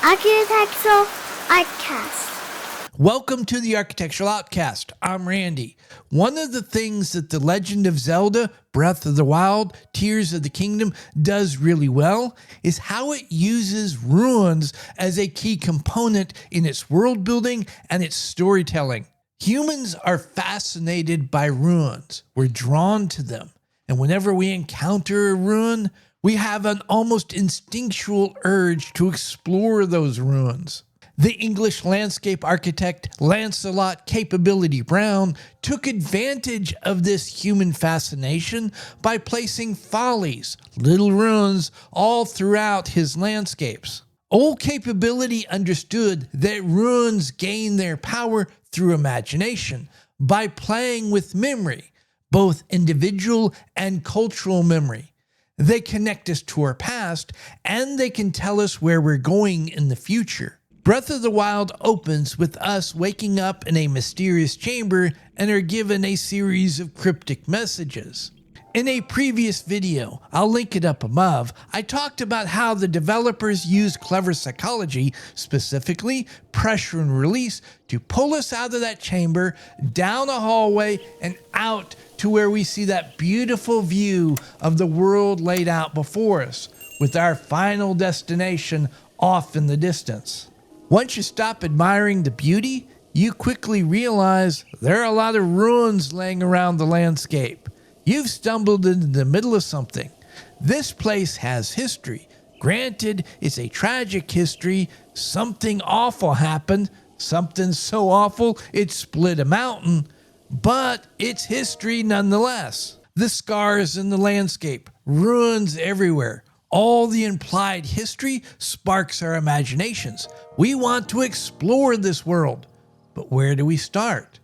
Architectural Outcast. Welcome to the Architectural Outcast. I'm Randy. One of the things that the Legend of Zelda, Breath of the Wild, Tears of the Kingdom does really well is how it uses ruins as a key component in its world building and its storytelling. Humans are fascinated by ruins. We're drawn to them. And whenever we encounter a ruin, we have an almost instinctual urge to explore those ruins. The English landscape architect Lancelot Capability Brown took advantage of this human fascination by placing follies, little ruins, all throughout his landscapes. Old Capability understood that ruins gain their power through imagination by playing with memory, both individual and cultural memory. They connect us to our past, and they can tell us where we're going in the future. Breath of the Wild opens with us waking up in a mysterious chamber and are given a series of cryptic messages. In a previous video, I'll link it up above, I talked about how the developers use clever psychology, specifically pressure and release, to pull us out of that chamber, down a hallway, and out to where we see that beautiful view of the world laid out before us, with our final destination off in the distance. Once you stop admiring the beauty, you quickly realize there are a lot of ruins laying around the landscape. You've stumbled into the middle of something. This place has history. Granted, it's a tragic history. Something awful happened. Something so awful it split a mountain. But it's history nonetheless. The scars in the landscape, ruins everywhere. All the implied history sparks our imaginations. We want to explore this world. But where do we start?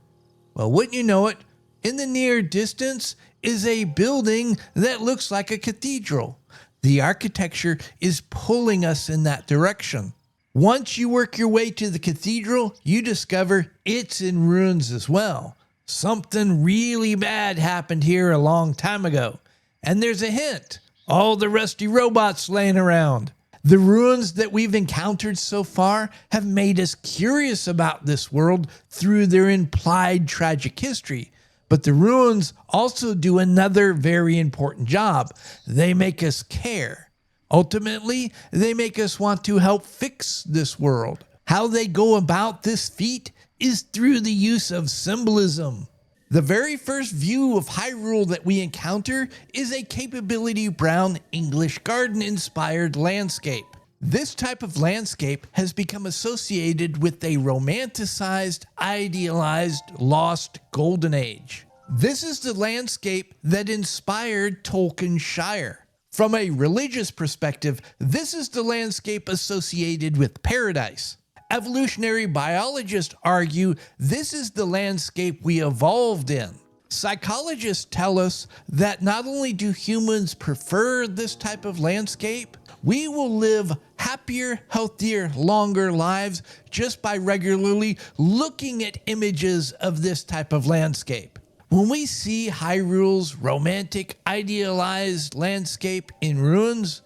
Well, wouldn't you know it, in the near distance is a building that looks like a cathedral. The architecture is pulling us in that direction. Once you work your way to the cathedral, you discover it's in ruins as well. Something really bad happened here a long time ago. And there's a hint. All the rusty robots laying around. The ruins that we've encountered so far have made us curious about this world through their implied tragic history. But the ruins also do another very important job. They make us care. Ultimately, they make us want to help fix this world. How they go about this feat is through the use of symbolism. The very first view of Hyrule that we encounter is a Capability Brown English garden-inspired landscape. This type of landscape has become associated with a romanticized, idealized, lost golden age. This is the landscape that inspired Tolkien's Shire. From a religious perspective, this is the landscape associated with paradise. Evolutionary biologists argue this is the landscape we evolved in. Psychologists tell us that not only do humans prefer this type of landscape, we will live happier, healthier, longer lives just by regularly looking at images of this type of landscape. When we see Hyrule's romantic, idealized landscape in ruins,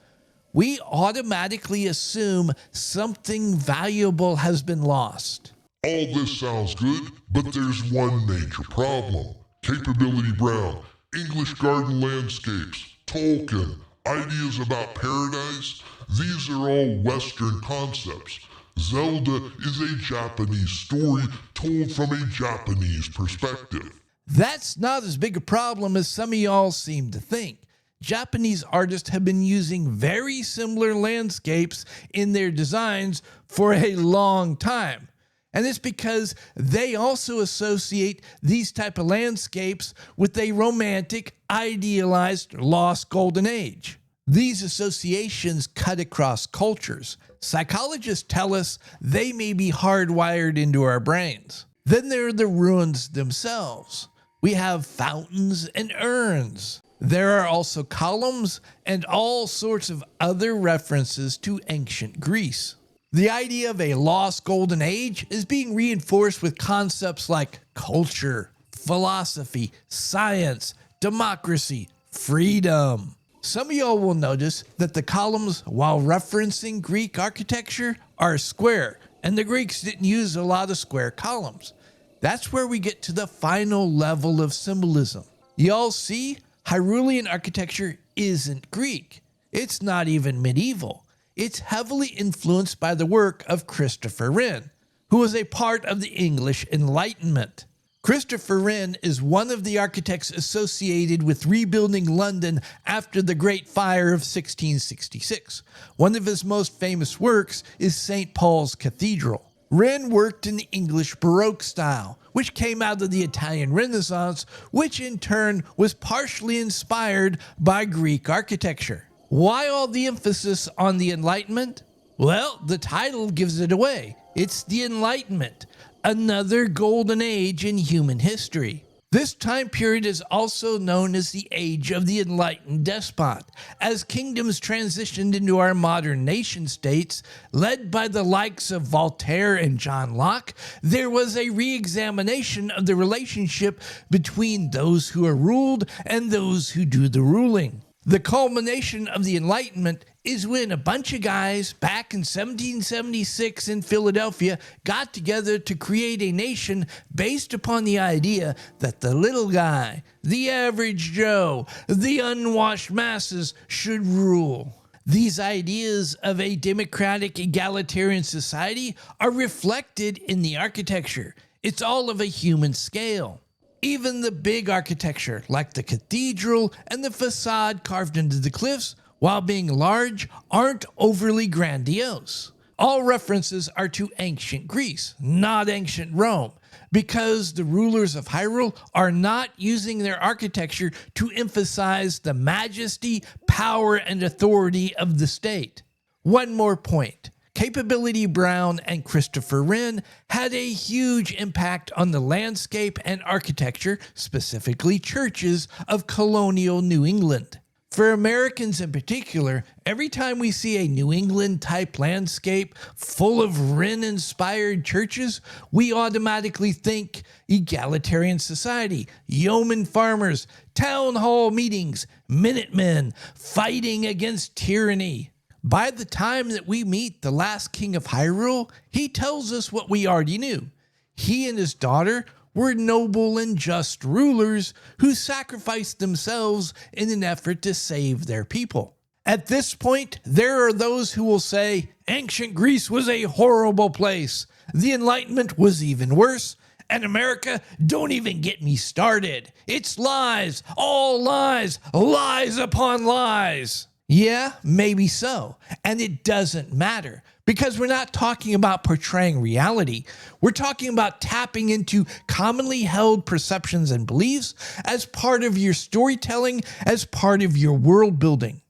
we automatically assume something valuable has been lost. All this sounds good, but there's one major problem. Capability Brown, English garden landscapes, Tolkien, ideas about paradise, these are all Western concepts. Zelda is a Japanese story told from a Japanese perspective. That's not as big a problem as some of y'all seem to think. Japanese artists have been using very similar landscapes in their designs for a long time. And it's because they also associate these type of landscapes with a romantic, idealized, lost golden age. These associations cut across cultures. Psychologists tell us they may be hardwired into our brains. Then there are the ruins themselves. We have fountains and urns. There are also columns and all sorts of other references to ancient Greece. The idea of a lost golden age is being reinforced with concepts like culture, philosophy, science, democracy, freedom. Some of y'all will notice that the columns, while referencing Greek architecture, are square, and the Greeks didn't use a lot of square columns. That's where we get to the final level of symbolism. Y'all see, Hyrulean architecture isn't Greek. It's not even medieval. It's heavily influenced by the work of Christopher Wren, who was a part of the English Enlightenment. Christopher Wren is one of the architects associated with rebuilding London after the Great Fire of 1666. One of his most famous works is St. Paul's Cathedral. Wren worked in the English Baroque style, which came out of the Italian Renaissance, which in turn was partially inspired by Greek architecture. Why all the emphasis on the Enlightenment? Well, the title gives it away. It's the Enlightenment, another golden age in human history. This time period is also known as the Age of the Enlightened Despot, as kingdoms transitioned into our modern nation-states, led by the likes of Voltaire and John Locke. There was a re-examination of the relationship between those who are ruled and those who do the ruling. The culmination of the Enlightenment is when a bunch of guys back in 1776 in Philadelphia got together to create a nation based upon the idea that the little guy, the average Joe, the unwashed masses should rule. These ideas of a democratic, egalitarian society are reflected in the architecture. It's all of a human scale. Even the big architecture, like the cathedral and the facade carved into the cliffs, while being large, aren't overly grandiose. All references are to ancient Greece, not ancient Rome, because the rulers of Hyrule are not using their architecture to emphasize the majesty, power, and authority of the state. One more point. Capability Brown and Christopher Wren had a huge impact on the landscape and architecture, specifically churches, of colonial New England. For Americans in particular, every time we see a New England-type landscape full of Wren-inspired churches, we automatically think egalitarian society, yeoman farmers, town hall meetings, Minutemen, fighting against tyranny. By the time that we meet the last king of Hyrule, he tells us what we already knew. He and his daughter were noble and just rulers who sacrificed themselves in an effort to save their people. At this point, there are those who will say, ancient Greece was a horrible place. The Enlightenment was even worse. And America, don't even get me started. It's lies, all lies, lies upon lies. Yeah, maybe so. And it doesn't matter, because we're not talking about portraying reality. We're talking about tapping into commonly held perceptions and beliefs as part of your storytelling, as part of your world building.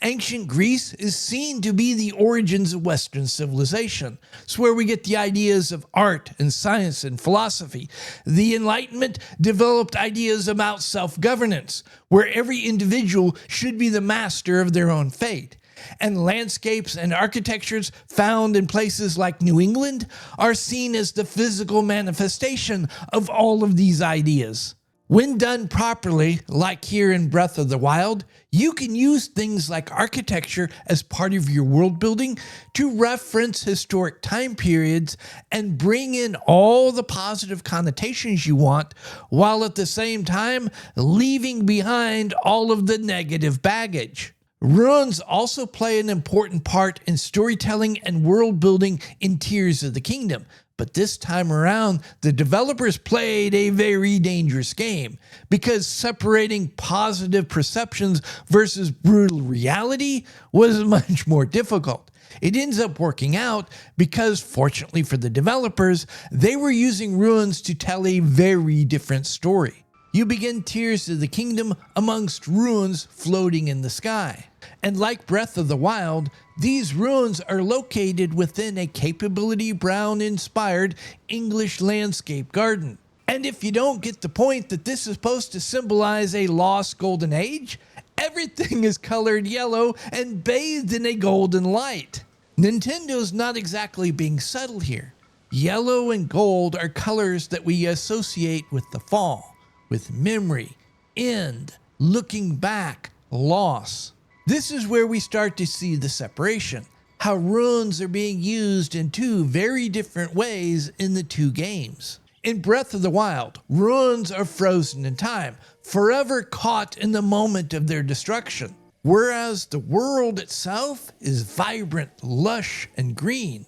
Ancient Greece is seen to be the origins of Western civilization. It's where we get the ideas of art and science and philosophy. The Enlightenment developed ideas about self-governance, where every individual should be the master of their own fate. And landscapes and architectures found in places like New England are seen as the physical manifestation of all of these ideas. When done properly, like here in Breath of the Wild, you can use things like architecture as part of your world building to reference historic time periods and bring in all the positive connotations you want, while at the same time leaving behind all of the negative baggage. Ruins also play an important part in storytelling and world building in Tears of the Kingdom. But this time around, the developers played a very dangerous game, because separating positive perceptions versus brutal reality was much more difficult. It ends up working out because, fortunately for the developers, they were using ruins to tell a very different story. You begin Tears of the Kingdom amongst ruins floating in the sky. And like Breath of the Wild, these ruins are located within a Capability Brown-inspired English landscape garden. And if you don't get the point that this is supposed to symbolize a lost golden age, everything is colored yellow and bathed in a golden light. Nintendo's not exactly being subtle here. Yellow and gold are colors that we associate with the fall, with memory, end, looking back, loss. This is where we start to see the separation. how runes are being used in two very different ways in the two games. In Breath of the Wild, runes are frozen in time, forever caught in the moment of their destruction, whereas the world itself is vibrant, lush, and green.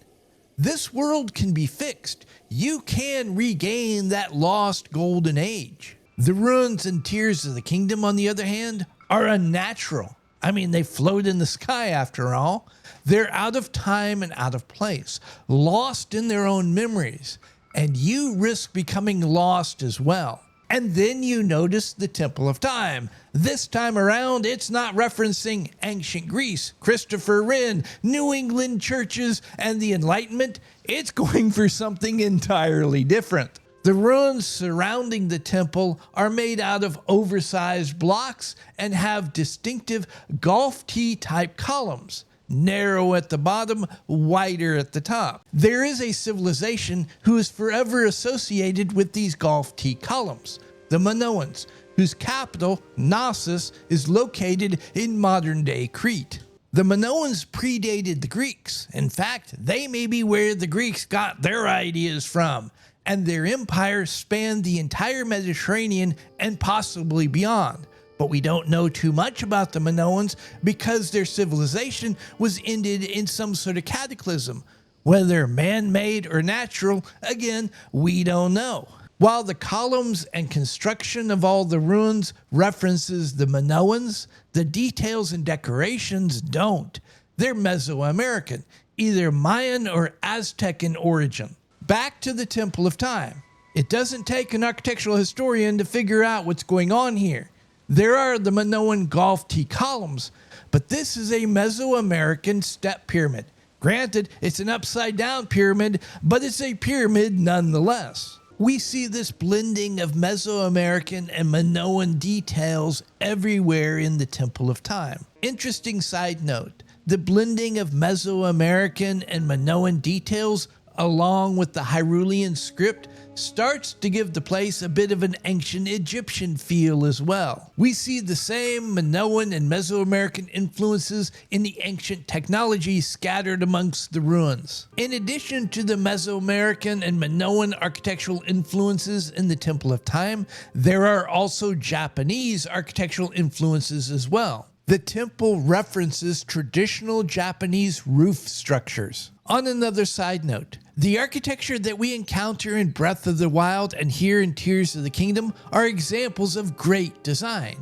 This world can be fixed. You can regain that lost golden age. The runes and Tears of the Kingdom, on the other hand, are unnatural. I mean, they float in the sky after all. They're out of time and out of place, lost in their own memories, and you risk becoming lost as well. And then you notice the Temple of Time. This time around, it's not referencing ancient Greece, Christopher Wren, New England churches, and the Enlightenment. It's going for something entirely different. The ruins surrounding the temple are made out of oversized blocks and have distinctive golf tee type columns. Narrow at the bottom, wider at the top. There is a civilization who is forever associated with these golf tee columns, the Minoans, whose capital, Knossos, is located in modern-day Crete. The Minoans predated the Greeks. In fact, they may be where the Greeks got their ideas from, and their empire spanned the entire Mediterranean and possibly beyond. But we don't know too much about the Minoans because their civilization was ended in some sort of cataclysm. Whether man-made or natural, again, we don't know. While the columns and construction of all the ruins references the Minoans, the details and decorations don't. They're Mesoamerican, either Mayan or Aztec in origin. Back to the Temple of Time. It doesn't take an architectural historian to figure out what's going on here. There are the Minoan golf tee columns, but this is a Mesoamerican step pyramid. Granted, it's an upside-down pyramid, but it's a pyramid nonetheless. We see this blending of Mesoamerican and Minoan details everywhere in the Temple of Time. Interesting side note, the blending of Mesoamerican and Minoan details along with the Hyrulean script starts to give the place a bit of an ancient Egyptian feel as well. We see the same Minoan and Mesoamerican influences in the ancient technology scattered amongst the ruins. In addition to the Mesoamerican and Minoan architectural influences in the Temple of Time, there are also Japanese architectural influences as well. The temple references traditional Japanese roof structures. On another side note, the architecture that we encounter in Breath of the Wild and here in Tears of the Kingdom are examples of great design.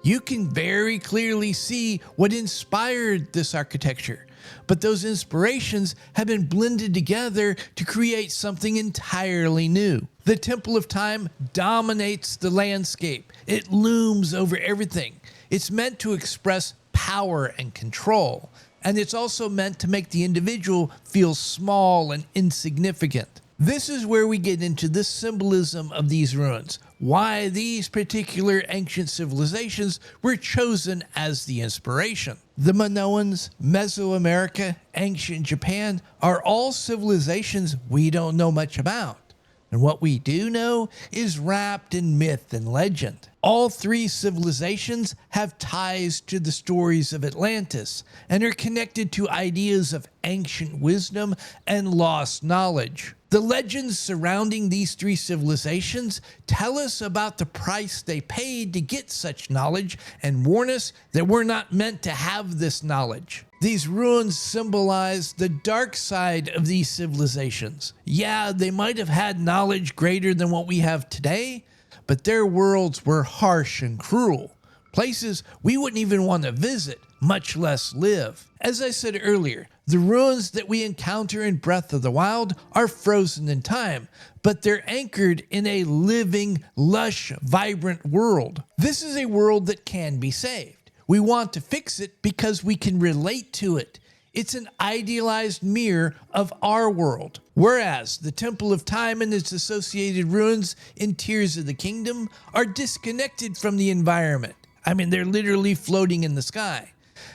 You can very clearly see what inspired this architecture, but those inspirations have been blended together to create something entirely new. The Temple of Time dominates the landscape. It looms over everything. It's meant to express power and control, and it's also meant to make the individual feel small and insignificant. This is where we get into the symbolism of these ruins, why these particular ancient civilizations were chosen as the inspiration. The Minoans, Mesoamerica, ancient Japan are all civilizations we don't know much about. And what we do know is wrapped in myth and legend. All three civilizations have ties to the stories of Atlantis and are connected to ideas of ancient wisdom and lost knowledge. The legends surrounding these three civilizations tell us about the price they paid to get such knowledge and warn us that we're not meant to have this knowledge. These ruins symbolize the dark side of these civilizations. Yeah, they might have had knowledge greater than what we have today, but their worlds were harsh and cruel. Places we wouldn't even want to visit, much less live. As I said earlier, the ruins that we encounter in Breath of the Wild are frozen in time, but they're anchored in a living, lush, vibrant world. This is a world that can be saved. We want to fix it because we can relate to it. It's an idealized mirror of our world. Whereas the Temple of Time and its associated ruins in Tears of the Kingdom are disconnected from the environment. I mean, they're literally floating in the sky.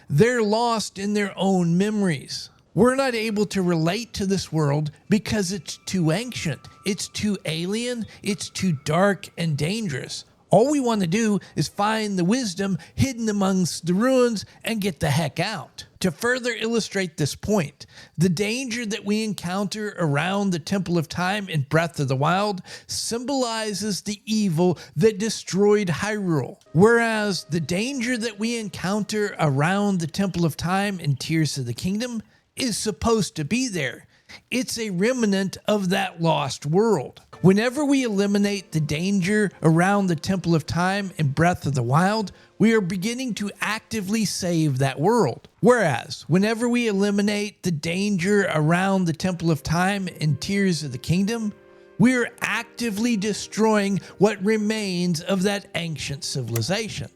They're lost in their own memories. We're not able to relate to this world because it's too ancient, it's too alien, it's too dark and dangerous. All we want to do is find the wisdom hidden amongst the ruins and get the heck out. To further illustrate this point, the danger that we encounter around the Temple of Time in Breath of the Wild symbolizes the evil that destroyed Hyrule, whereas the danger that we encounter around the Temple of Time in Tears of the Kingdom is supposed to be there. It's a remnant of that lost world. Whenever we eliminate the danger around the Temple of Time in Breath of the Wild, we are beginning to actively save that world. Whereas, whenever we eliminate the danger around the Temple of Time in Tears of the Kingdom, we are actively destroying what remains of that ancient civilization.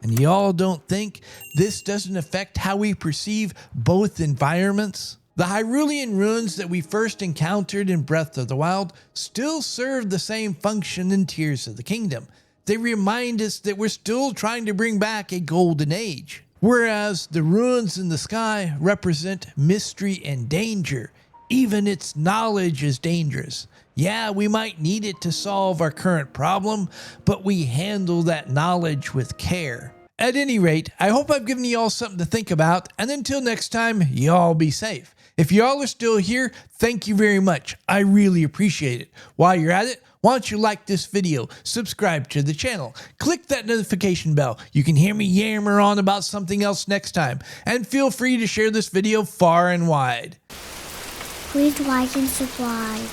And y'all don't think this doesn't affect how we perceive both environments? The Hyrulean ruins that we first encountered in Breath of the Wild still serve the same function in Tears of the Kingdom. They remind us that we're still trying to bring back a golden age. Whereas the ruins in the sky represent mystery and danger. Even its knowledge is dangerous. Yeah, we might need it to solve our current problem, but we handle that knowledge with care. At any rate, I hope I've given you all something to think about, and until next time, y'all be safe. If y'all are still here, thank you very much. I really appreciate it. While you're at it, why don't you like this video, subscribe to the channel, click that notification bell. You can hear me yammer on about something else next time. And feel free to share this video far and wide. Please like and subscribe.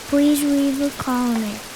Please leave a comment.